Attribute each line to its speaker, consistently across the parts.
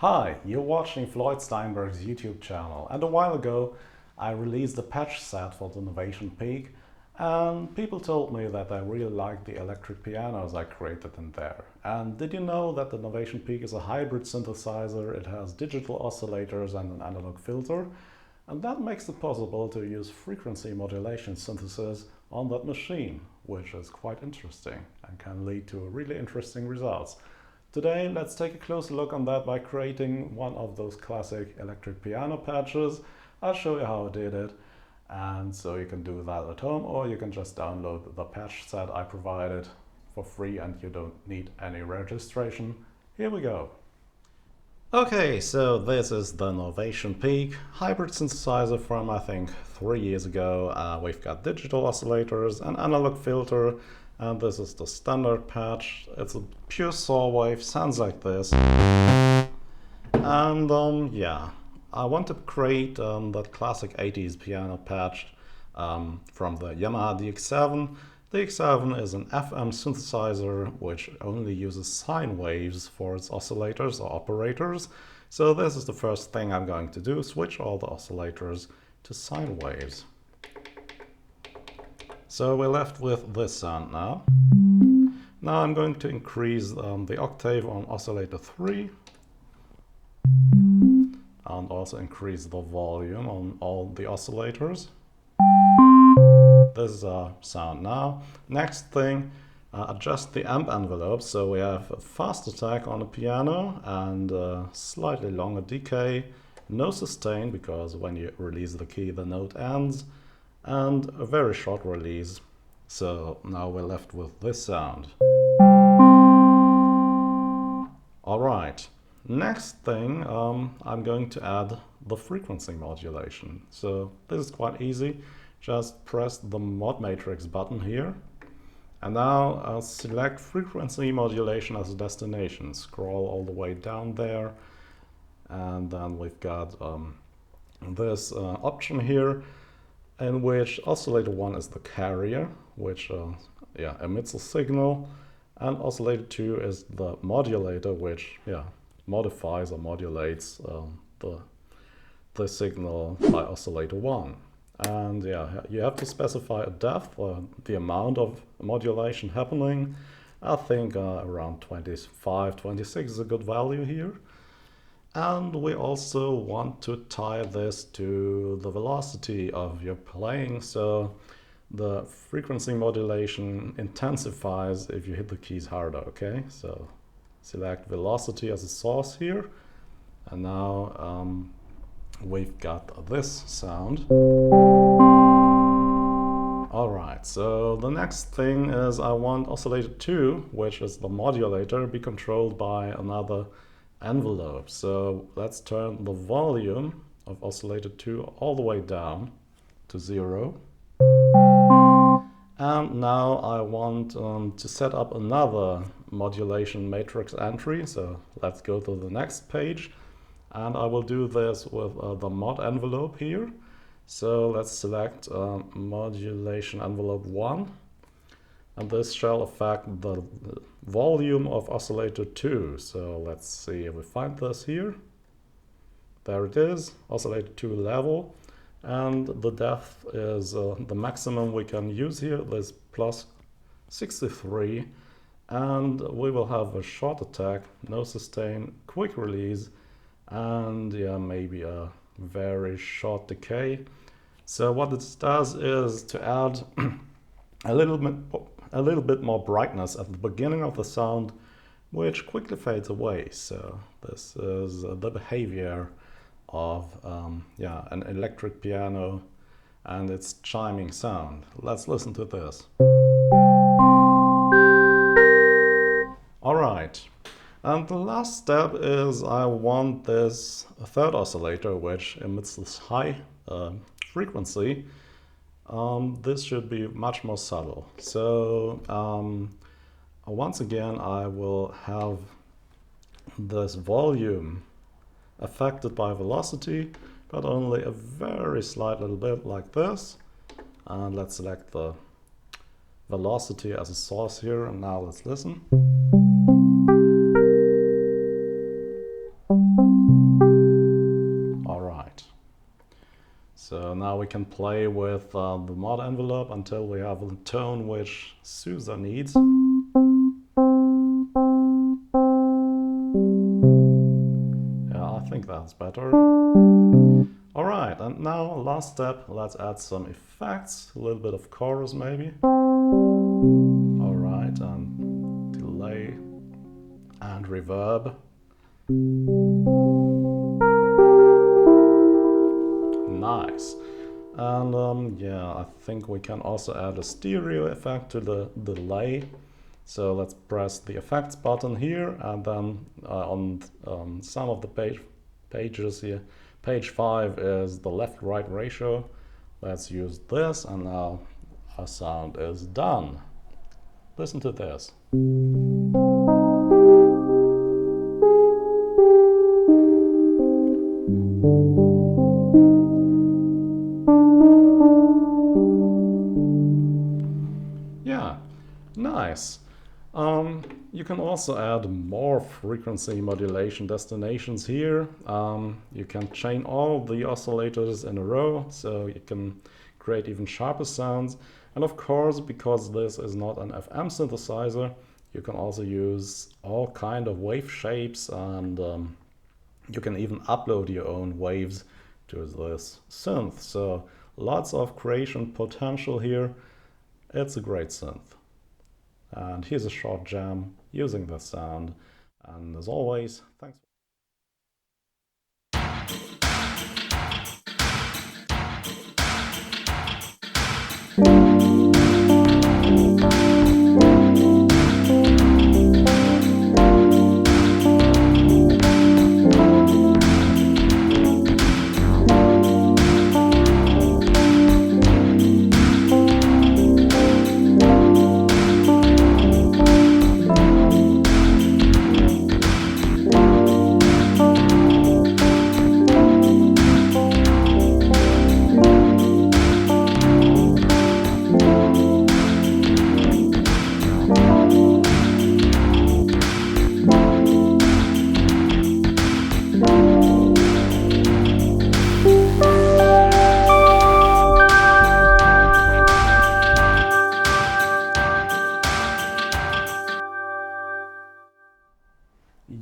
Speaker 1: Hi, you're watching Floyd Steinberg's YouTube channel, and a while ago I released a patch set for the Novation PEAK, and people told me that they really liked the electric pianos I created in there. And did you know that the Novation PEAK is a hybrid synthesizer? It has digital oscillators and an analog filter, and that makes it possible to use frequency modulation synthesis on that machine, which is quite interesting and can lead to really interesting results. Today, let's take a closer look on that by creating one of those classic electric piano patches. I'll show you how I did it, and so you can do that at home, or you can just download the patch set I provided for free and you don't need any registration. Here we go. Okay, so this is the Novation PEAK hybrid synthesizer from I think 3 years ago. We've got digital oscillators, an analog filter, and this is the standard patch. It's a pure saw wave, sounds like this. And yeah, I want to create that classic 80s piano patch from the Yamaha DX7. The DX7 is an FM synthesizer which only uses sine waves for its oscillators or operators. So this is the first thing I'm going to do, switch all the oscillators to sine waves. So we're left with this sound now. Now I'm going to increase the octave on oscillator 3 and also increase the volume on all the oscillators. This is our sound now. Next thing, adjust the amp envelope so we have a fast attack on the piano and a slightly longer decay, no sustain because when you release the key the note ends, and a very short release. So now we're left with this sound. Alright, next thing I'm going to add the frequency modulation. So this is quite easy. Just press the mod matrix button here, and now I'll select frequency modulation as a destination. Scroll all the way down there, and then we've got this option here, in which oscillator 1 is the carrier, which emits a signal, and oscillator 2 is the modulator, which modifies or modulates the signal by oscillator 1. And you have to specify a depth or the amount of modulation happening. I think around 25, 26 is a good value here. And we also want to tie this to the velocity of your playing, so the frequency modulation intensifies if you hit the keys harder, okay? So select velocity as a source here, and now we've got this sound. Alright, so the next thing is I want oscillator 2, which is the modulator, be controlled by another envelope. So let's turn the volume of oscillator 2 all the way down to 0. And now I want to set up another modulation matrix entry. So let's go to the next page. And I will do this with the mod envelope here. So let's select modulation envelope 1. And this shall affect the volume of oscillator 2. So let's see if we find this here. There it is, oscillator 2 level. And the depth is the maximum we can use here, this plus 63. And we will have a short attack, no sustain, quick release, and maybe a very short decay. So what it does is to add a little bit more brightness at the beginning of the sound, which quickly fades away. So this is the behavior of an electric piano and its chiming sound. Let's listen to this. Alright, and the last step is I want this third oscillator, which emits this high frequency. This should be much more subtle. So once again I will have this volume affected by velocity, but only a very slight little bit like this. And let's select the velocity as a source here, and now let's listen. So now we can play with the mod envelope until we have a tone which suits our needs. Yeah, I think that's better. Alright, and now last step, let's add some effects, a little bit of chorus maybe. Alright, and delay and reverb. Nice. And yeah, I think we can also add a stereo effect to the delay. So let's press the effects button here, and then on some of the pages here, page 5 is the left-right ratio. Let's use this, and now our sound is done. Listen to this. Yeah, nice. You can also add more frequency modulation destinations here. You can chain all the oscillators in a row, so you can create even sharper sounds. And of course, because this is not an FM synthesizer, you can also use all kind of wave shapes, and you can even upload your own waves to this synth. So lots of creation potential here. It's a great synth. And here's a short jam using this sound. And as always, thanks.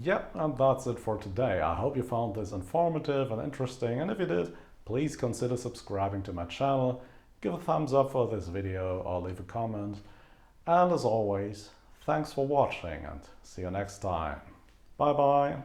Speaker 1: Yep, and that's it for today. I hope you found this informative and interesting, and if you did, please consider subscribing to my channel, give a thumbs up for this video or leave a comment. And as always, thanks for watching and see you next time. Bye bye.